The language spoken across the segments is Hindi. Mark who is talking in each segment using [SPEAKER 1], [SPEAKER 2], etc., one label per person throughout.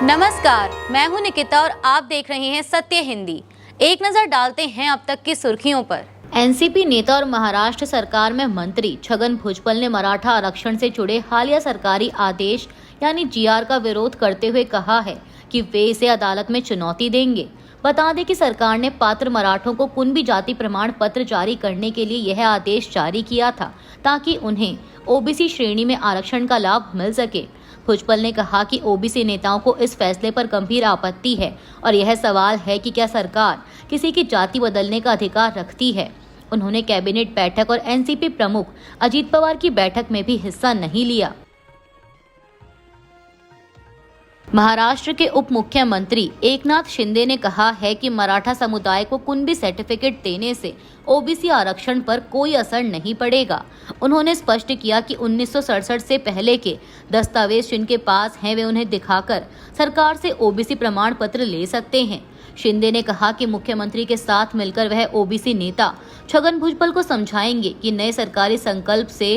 [SPEAKER 1] नमस्कार, मैं हूं निकिता और आप देख रहे हैं सत्य हिंदी। एक नजर डालते हैं अब तक की सुर्खियों पर। एनसीपी नेता और महाराष्ट्र सरकार में मंत्री छगन भुजबल ने मराठा आरक्षण से जुड़े हालिया सरकारी आदेश यानी जीआर का विरोध करते हुए कहा है कि वे इसे अदालत में चुनौती देंगे। बता दें कि सरकार ने पात्र मराठों को कुणबी जाति प्रमाण पत्र जारी करने के लिए यह आदेश जारी किया था ताकि उन्हें ओबीसी श्रेणी में आरक्षण का लाभ मिल सके। भुजबल ने कहा कि ओबीसी नेताओं को इस फैसले पर गंभीर आपत्ति है और यह सवाल है कि क्या सरकार किसी की जाति बदलने का अधिकार रखती है। उन्होंने कैबिनेट बैठक और एनसीपी प्रमुख अजीत पवार की बैठक में भी हिस्सा नहीं लिया। महाराष्ट्र के उप मुख्यमंत्री एकनाथ शिंदे ने कहा है कि मराठा समुदाय को कुणबी सर्टिफिकेट देने से ओबीसी आरक्षण पर कोई असर नहीं पड़ेगा। उन्होंने स्पष्ट किया कि 1967 से पहले के दस्तावेज जिनके पास हैं वे उन्हें दिखाकर सरकार से ओबीसी प्रमाण पत्र ले सकते हैं। शिंदे ने कहा कि मुख्यमंत्री के साथ मिलकर वह ओबीसी नेता छगन भुजबल को समझाएंगे कि नए सरकारी संकल्प से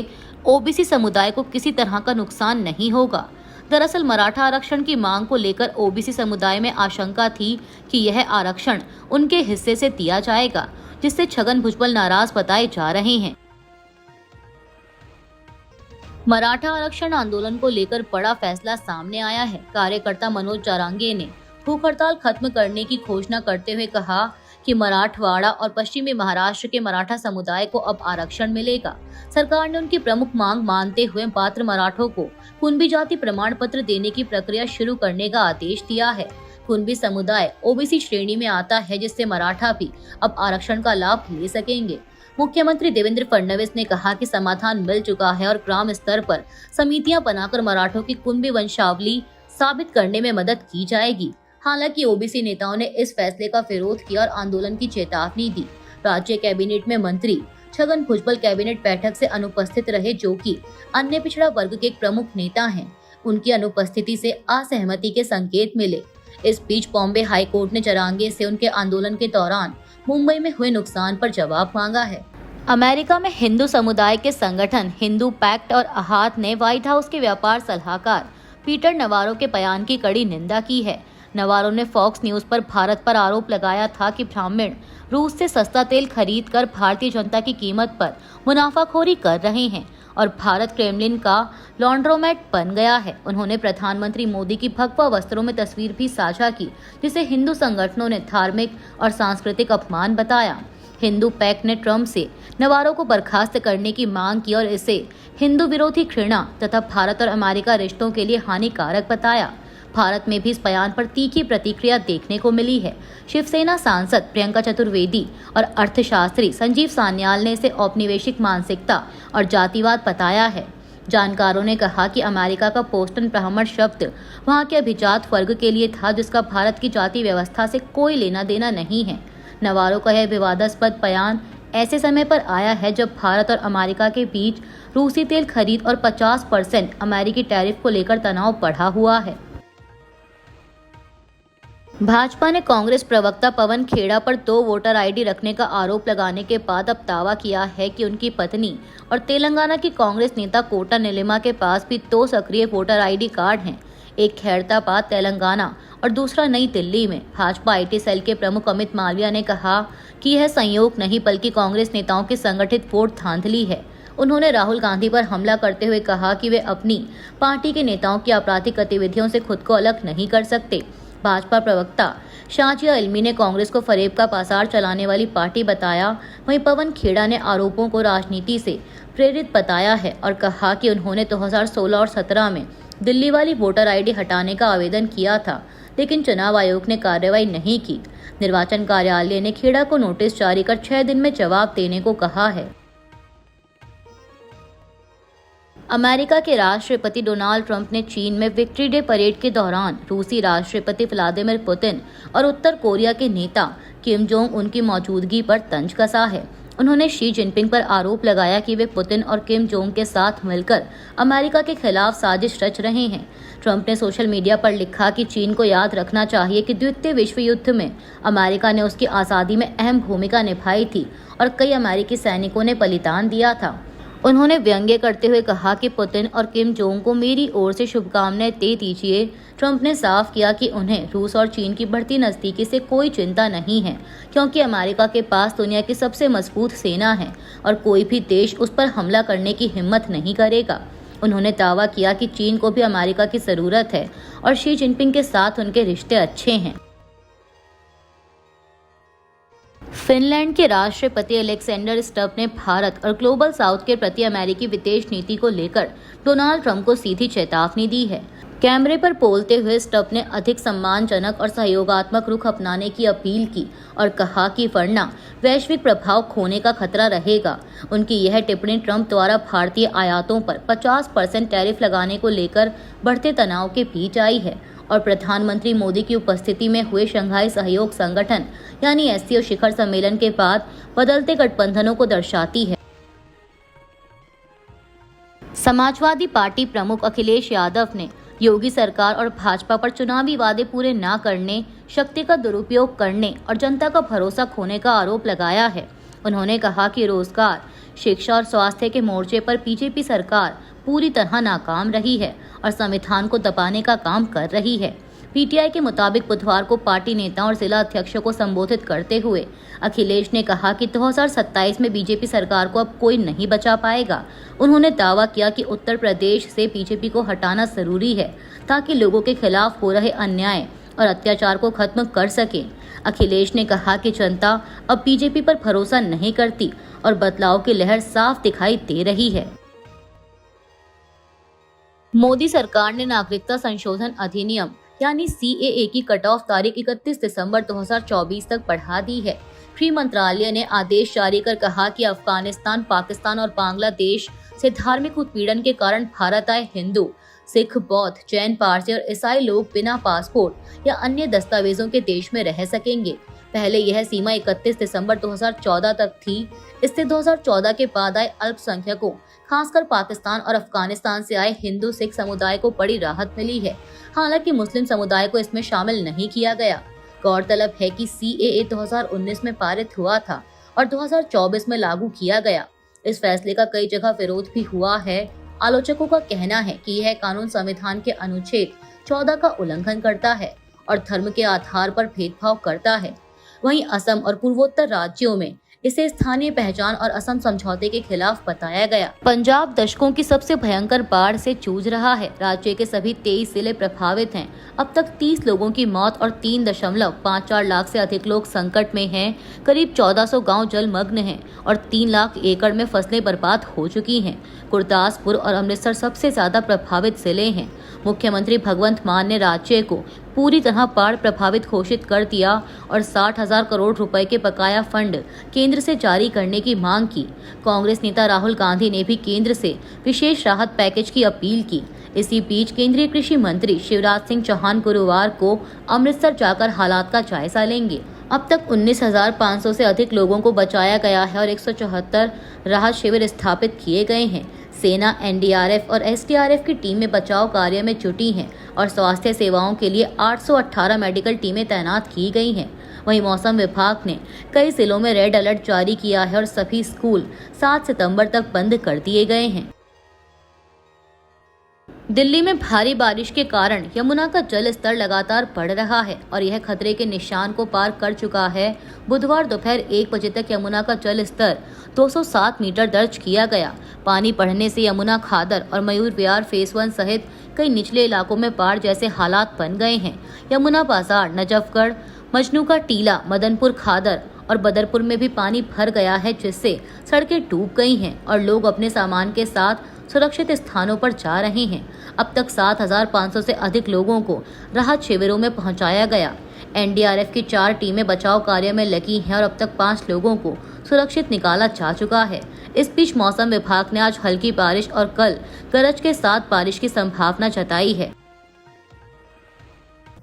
[SPEAKER 1] ओबीसी समुदाय को किसी तरह का नुकसान नहीं होगा। दरअसल मराठा आरक्षण की मांग को लेकर ओबीसी समुदाय में आशंका थी कि यह आरक्षण उनके हिस्से से दिया जाएगा, जिससे छगन भुजबल नाराज बताए जा रहे हैं। मराठा आरक्षण आंदोलन को लेकर बड़ा फैसला सामने आया है। कार्यकर्ता मनोज जारांगे ने भूख हड़ताल खत्म करने की घोषणा करते हुए कहा कि मराठवाड़ा और पश्चिमी महाराष्ट्र के मराठा समुदाय को अब आरक्षण मिलेगा। सरकार ने उनकी प्रमुख मांग मानते हुए पात्र मराठों को कुणबी जाति प्रमाण पत्र देने की प्रक्रिया शुरू करने का आदेश दिया है। कुणबी समुदाय ओबीसी श्रेणी में आता है, जिससे मराठा भी अब आरक्षण का लाभ ले सकेंगे। मुख्यमंत्री देवेंद्र फडणवीस ने कहा कि समाधान मिल चुका है और ग्राम स्तर पर समितियां बनाकर मराठों की कुणबी वंशावली साबित करने में मदद की जाएगी। हालांकि ओबीसी नेताओं ने इस फैसले का विरोध किया और आंदोलन की चेतावनी दी। राज्य कैबिनेट में मंत्री छगन भुजबल कैबिनेट बैठक से अनुपस्थित रहे, जो कि अन्य पिछड़ा वर्ग के एक प्रमुख नेता हैं। उनकी अनुपस्थिति से असहमति के संकेत मिले। इस बीच बॉम्बे हाई कोर्ट ने जारांगे से उनके आंदोलन के दौरान मुंबई में हुए नुकसान पर जवाब मांगा है। अमेरिका में हिंदू समुदाय के संगठन हिंदू पैक्ट और अहात ने व्हाइट हाउस के व्यापार सलाहकार पीटर नवारो के बयान की कड़ी निंदा की है। नवारो ने फॉक्स न्यूज पर भारत पर आरोप लगाया था कि ब्राह्मण रूस से सस्ता तेल खरीद कर भारतीय जनता की कीमत पर मुनाफाखोरी कर रहे हैं और भारत क्रेमलिन का लॉन्ड्रोमैट बन गया है। उन्होंने प्रधानमंत्री मोदी की भगवा वस्त्रों में तस्वीर भी साझा की, जिसे हिंदू संगठनों ने धार्मिक और सांस्कृतिक अपमान बताया। हिंदू पैक्ट ने ट्रंप से नवारो को बर्खास्त करने की मांग की और इसे हिंदू विरोधी घृणा तथा भारत और अमेरिका रिश्तों के लिए हानिकारक बताया। भारत में भी इस बयान पर तीखी प्रतिक्रिया देखने को मिली है। शिवसेना सांसद प्रियंका चतुर्वेदी और अर्थशास्त्री संजीव सान्याल ने इसे औपनिवेशिक मानसिकता और जातिवाद बताया है। जानकारों ने कहा कि अमेरिका का पोस्टन ब्राह्मण शब्द वहां के अभिजात वर्ग के लिए था, जिसका भारत की जाति व्यवस्था से कोई लेना देना नहीं है। नवारो का यह विवादास्पद बयान ऐसे समय पर आया है जब भारत और अमेरिका के बीच रूसी तेल खरीद और 50% अमेरिकी टैरिफ को लेकर तनाव बढ़ा हुआ है। भाजपा ने कांग्रेस प्रवक्ता पवन खेड़ा पर 2 वोटर आईडी रखने का आरोप लगाने के बाद अब दावा किया है कि उनकी पत्नी और तेलंगाना की कांग्रेस नेता कोटा नीलिमा के पास भी 2 सक्रिय वोटर आईडी कार्ड हैं, एक खैरताबाद तेलंगाना और दूसरा नई दिल्ली में। भाजपा आईटी सेल के प्रमुख अमित मालविया ने कहा कि यह संयोग नहीं बल्कि कांग्रेस नेताओं की संगठित वोट धांधली है। उन्होंने राहुल गांधी पर हमला करते हुए कहा कि वे अपनी पार्टी के नेताओं की आपराधिक गतिविधियों से खुद को अलग नहीं कर सकते। भाजपा प्रवक्ता शाजिया इल्मी ने कांग्रेस को फरेब का पासार चलाने वाली पार्टी बताया। वहीं पवन खेड़ा ने आरोपों को राजनीति से प्रेरित बताया है और कहा कि उन्होंने 2016 और 17 में दिल्ली वाली वोटर आईडी हटाने का आवेदन किया था, लेकिन चुनाव आयोग ने कार्रवाई नहीं की। निर्वाचन कार्यालय ने खेड़ा को नोटिस जारी कर 6 दिन में जवाब देने को कहा है। अमेरिका के राष्ट्रपति डोनाल्ड ट्रंप ने चीन में विक्ट्री डे परेड के दौरान रूसी राष्ट्रपति व्लादिमीर पुतिन और उत्तर कोरिया के नेता किम जोंग उन की मौजूदगी पर तंज कसा है। उन्होंने शी जिनपिंग पर आरोप लगाया कि वे पुतिन और किम जोंग के साथ मिलकर अमेरिका के खिलाफ साजिश रच रहे हैं। ट्रंप ने सोशल मीडिया पर लिखा कि चीन को याद रखना चाहिए कि द्वितीय विश्व युद्ध में अमेरिका ने उसकी आज़ादी में अहम भूमिका निभाई थी और कई अमेरिकी सैनिकों ने बलिदान दिया था। उन्होंने व्यंग्य करते हुए कहा कि पुतिन और किम जोंग को मेरी ओर से शुभकामनाएं दे दीजिए। ट्रंप ने साफ किया कि उन्हें रूस और चीन की बढ़ती नजदीकी से कोई चिंता नहीं है, क्योंकि अमेरिका के पास दुनिया की सबसे मजबूत सेना है और कोई भी देश उस पर हमला करने की हिम्मत नहीं करेगा। उन्होंने दावा किया कि चीन को भी अमेरिका की जरूरत है और शी जिनपिंग के साथ उनके रिश्ते अच्छे हैं। फिनलैंड के राष्ट्रपति अलेक्जेंडर स्टब ने भारत और ग्लोबल साउथ के प्रति अमेरिकी विदेश नीति को लेकर डोनाल्ड ट्रंप को सीधी चेतावनी दी है। कैमरे पर बोलते हुए स्टब ने अधिक सम्मानजनक और सहयोगात्मक रुख अपनाने की अपील की और कहा कि वरना वैश्विक प्रभाव खोने का खतरा रहेगा। उनकी यह टिप्पणी ट्रंप द्वारा भारतीय आयातों पर 50% टैरिफ लगाने को लेकर बढ़ते तनाव के बीच आई है और प्रधानमंत्री मोदी की उपस्थिति में हुए शंघाई सहयोग संगठन यानी एससीओ शिखर सम्मेलन के बाद बदलते गठबंधनों को दर्शाती है। समाजवादी पार्टी प्रमुख अखिलेश यादव ने योगी सरकार और भाजपा पर चुनावी वादे पूरे न करने, शक्ति का दुरुपयोग करने और जनता का भरोसा खोने का आरोप लगाया है। उन्होंने कहा कि रोजगार, शिक्षा और स्वास्थ्य के मोर्चे पर बीजेपी सरकार पूरी तरह नाकाम रही है और संविधान को दबाने का काम कर रही है। पीटीआई के मुताबिक बुधवार को पार्टी नेताओं और जिला अध्यक्षों को संबोधित करते हुए अखिलेश ने कहा कि 2027 में बीजेपी सरकार को अब कोई नहीं बचा पाएगा। उन्होंने दावा किया कि उत्तर प्रदेश से बीजेपी को हटाना जरूरी है ताकि लोगों के खिलाफ हो रहे अन्याय और अत्याचार को खत्म कर सके। अखिलेश ने कहा कि जनता अब बीजेपी पर भरोसा नहीं करती और बदलाव की लहर साफ दिखाई दे रही है। मोदी सरकार ने नागरिकता संशोधन अधिनियम यानी सीएए की कट ऑफ तारीख 31 दिसंबर 2024 तक बढ़ा दी है। गृह मंत्रालय ने आदेश जारी कर कहा कि अफगानिस्तान, पाकिस्तान और बांग्लादेश से धार्मिक उत्पीड़न के कारण भारत आए हिंदू, सिख, बौद्ध, जैन, पारसी और ईसाई लोग बिना पासपोर्ट या अन्य दस्तावेजों के देश में रह सकेंगे। पहले यह सीमा 31 दिसंबर 2014 तक थी। इससे 2014 के बाद आए अल्पसंख्यकों, खासकर पाकिस्तान और अफगानिस्तान से आए हिंदू सिख समुदाय को बड़ी राहत मिली है। हालांकि मुस्लिम समुदाय को इसमें शामिल नहीं किया गया। गौरतलब है कि सीएए 2019 में पारित हुआ था और 2024 में लागू किया गया। इस फैसले का कई जगह विरोध भी हुआ है। आलोचकों का कहना है कि यह कानून संविधान के अनुच्छेद 14 का उल्लंघन करता है और धर्म के आधार पर भेदभाव करता है। वहीं असम और पूर्वोत्तर राज्यों में इसे स्थानीय पहचान और असम समझौते के खिलाफ बताया गया। पंजाब दशकों की सबसे भयंकर बाढ़ से जूझ रहा है। राज्य के सभी 23 जिले प्रभावित हैं। अब तक 30 लोगों की मौत और 3.54 लाख से अधिक लोग संकट में हैं। करीब 1400 गांव जलमग्न हैं और 3 लाख एकड़ में फसलें बर्बाद हो चुकी हैं। गुरदासपुर और अमृतसर सबसे ज्यादा प्रभावित जिले हैं। मुख्यमंत्री भगवंत मान ने राज्य को पूरी तरह बाढ़ प्रभावित घोषित कर दिया और 60,000 करोड़ रुपए के बकाया फंड केंद्र से जारी करने की मांग की। कांग्रेस नेता राहुल गांधी ने भी केंद्र से विशेष राहत पैकेज की अपील की। इसी बीच केंद्रीय कृषि मंत्री शिवराज सिंह चौहान गुरुवार को अमृतसर जाकर हालात का जायजा लेंगे। अब तक 19,500 से अधिक लोगों को बचाया गया है और 174 राहत शिविर स्थापित किए गए हैं। सेना, एनडीआरएफ और एसडीआरएफ की टीमें बचाव कार्य में जुटी हैं और स्वास्थ्य सेवाओं के लिए 818 मेडिकल टीमें तैनात की गई हैं। वहीं मौसम विभाग ने कई जिलों में रेड अलर्ट जारी किया है और सभी स्कूल 7 सितंबर तक बंद कर दिए गए हैं। दिल्ली में भारी बारिश के कारण यमुना का जल स्तर लगातार बढ़ रहा है और यह खतरे के निशान को पार कर चुका है। बुधवार दोपहर 1 बजे तक यमुना का जल स्तर 207 मीटर दर्ज किया गया। पानी बढ़ने से यमुना खादर और मयूर विहार फेज 1 सहित कई निचले इलाकों में बाढ़ जैसे हालात बन गए हैं। यमुना बाजार, नजफगढ़, मजनू का टीला, मदनपुर खादर और बदरपुर में भी पानी भर गया है, जिससे सड़कें डूब गई हैं और लोग अपने सामान के साथ सुरक्षित स्थानों पर जा रहे हैं। अब तक 7,500 से अधिक लोगों को राहत शिविरों में पहुंचाया गया। एनडीआरएफ की 4 टीमें बचाव कार्य में लगी हैं और अब तक 5 लोगों को सुरक्षित निकाला जा चुका है। इस बीच मौसम विभाग ने आज हल्की बारिश और कल गरज के साथ बारिश की संभावना जताई है।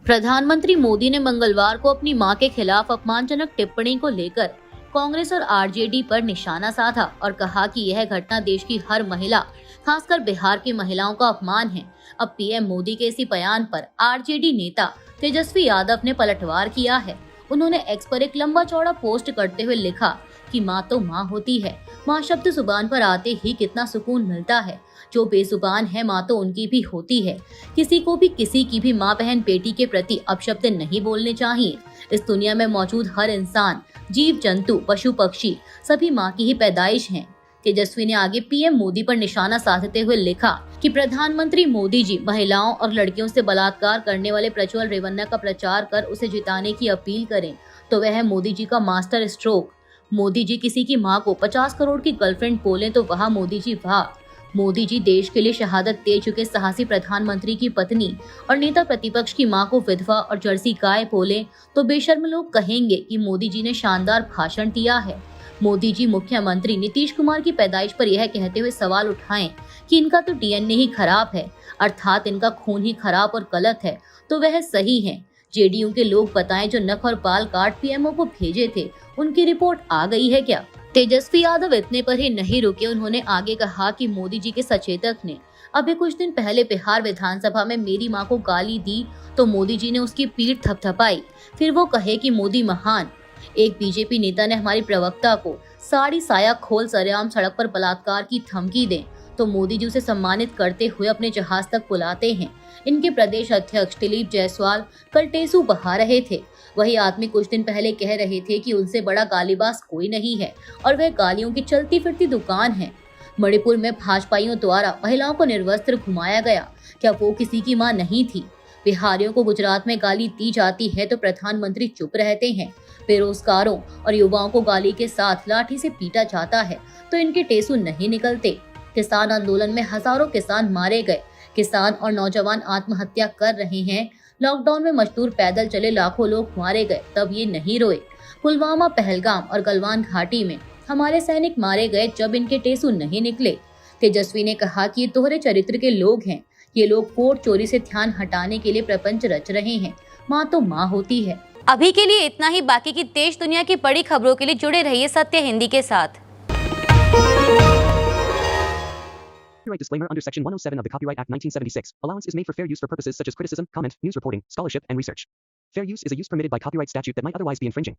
[SPEAKER 1] प्रधानमंत्री मोदी ने मंगलवार को अपनी मां के खिलाफ अपमानजनक टिप्पणी को लेकर कांग्रेस और आरजेडी पर निशाना साधा और कहा कि यह घटना देश की हर महिला, खासकर बिहार की महिलाओं का अपमान है। अब पीएम मोदी के इसी बयान पर आरजेडी नेता तेजस्वी यादव ने पलटवार किया है। उन्होंने एक्स पर एक लंबा चौड़ा पोस्ट करते हुए लिखा कि माँ तो माँ होती है। माँ शब्द जुबान पर आते ही कितना सुकून मिलता है। जो बेजुबान है माँ तो उनकी भी होती है। किसी को भी किसी की भी माँ बहन बेटी के प्रति अपशब्द नहीं बोलने चाहिए। इस दुनिया में मौजूद हर इंसान, जीव जंतु, पशु पक्षी सभी माँ की ही पैदाइश हैं। तेजस्वी ने आगे पीएम मोदी पर निशाना साधते हुए लिखा कि प्रधानमंत्री मोदी जी महिलाओं और लड़कियों से बलात्कार करने वाले प्रज्वल रेवन्ना का प्रचार कर उसे जिताने की अपील करें तो वह है मोदी जी का मास्टर स्ट्रोक। मोदी जी किसी की मां को 50 करोड़ की गर्लफ्रेंड बोले तो वह मोदी जी वाह। मोदी जी देश के लिए शहादत दे चुके साहसी प्रधानमंत्री की पत्नी और नेता प्रतिपक्ष की मां को विधवा और जर्सी गाय बोले तो बेशर्म लोग कहेंगे कि मोदी जी ने शानदार भाषण दिया है। मोदी जी मुख्यमंत्री नीतीश कुमार की पैदाइश पर यह कहते हुए सवाल उठाएं कि इनका तो डीएनए ही खराब है, अर्थात इनका खून ही खराब और गलत है, तो वह सही है। जेडीयू के लोग बताएं जो नख और बाल काट पीएमओ को भेजे थे, उनकी रिपोर्ट आ गई है क्या? तेजस्वी यादव इतने पर ही नहीं रुके, उन्होंने आगे कहा कि मोदी जी के सचेतक ने अभी कुछ दिन पहले बिहार विधानसभा में मेरी मां को गाली दी तो मोदी जी ने उसकी पीठ थपथपाई, फिर वो कहे कि मोदी महान। एक बीजेपी नेता ने हमारी प्रवक्ता को साड़ी साया खोल सरेआम सड़क पर बलात्कार की धमकी दे तो मोदी जी उसे सम्मानित करते हुए अपने जहाज तक बुलाते हैं। इनके प्रदेश अध्यक्ष दिलीप जायसवाल कल टेसू बहा रहे थे। वही आदमी कुछ दिन पहले कह रहे थे कि उनसे बड़ा गालीबाज कोई नहीं है और वह गालियों की चलती फिरती दुकान है। मणिपुर में भाजपाइयों द्वारा महिलाओं को निर्वस्त्र घुमाया गया, क्या वो किसी की मां नहीं थी? बिहारियों को गुजरात में गाली दी जाती है तो प्रधानमंत्री चुप रहते हैं। बेरोजगारों और युवाओं को गाली के साथ लाठी से पीटा जाता है तो इनके टेसू नहीं निकलते। किसान आंदोलन में हजारों किसान मारे गए, किसान और नौजवान आत्महत्या कर रहे हैं। लॉकडाउन में मजदूर पैदल चले लाखों लोग मारे गए, तब ये नहीं रोए। पुलवामा, पहलगाम और गलवान घाटी में हमारे सैनिक मारे गए, जब इनके टेसू नहीं निकले। तेजस्वी ने कहा कि ये दोहरे चरित्र के लोग हैं। ये लोग वोट चोरी से ध्यान हटाने के लिए प्रपंच रच रहे हैं। माँ तो माँ होती है।
[SPEAKER 2] अभी के लिए इतना ही। बाकी की देश दुनिया की बड़ी खबरों के लिए जुड़े रहिए सत्य हिंदी के साथ।
[SPEAKER 3] Copyright disclaimer under Section 107 of the Copyright Act 1976. Allowance is made for fair use for purposes such as criticism, comment, news reporting, scholarship, and research. Fair use is a use permitted by copyright statute that might otherwise be infringing.